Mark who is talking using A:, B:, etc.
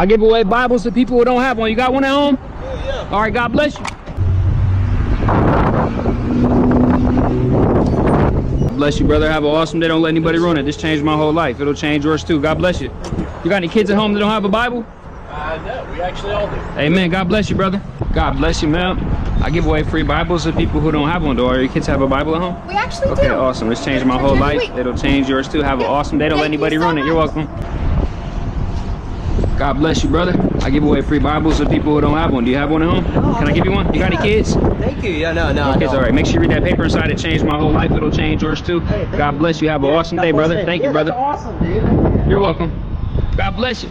A: I give away Bibles to people who don't have one. You got one at home?
B: Yeah.
A: All right, God bless you. Bless you, brother. Have an awesome day. Don't let anybody ruin it. This changed my whole life. It'll change yours too. God bless you. You got any kids at home that don't have a Bible?
B: No, we actually all do.
A: Amen. God bless you, brother. God bless you, man. I give away free Bibles to people who don't have one. Do all your kids have a Bible at home?
C: We actually
A: Okay,
C: do.
A: awesome. This changed my whole life. It'll change yours too. Have an awesome day. Don't let anybody ruin it. You're welcome. God bless you, brother. I give away free Bibles to people who don't have one. Do you have one at home? Can I give you one? You got any kids?
B: Thank you. Yeah, no, I
A: Kids, all right. Make sure you read that paper inside. It changed my whole life. It'll change yours too. God bless you. Have an awesome day, brother. Thank you, brother.
B: Awesome, dude.
A: You're welcome. God bless you.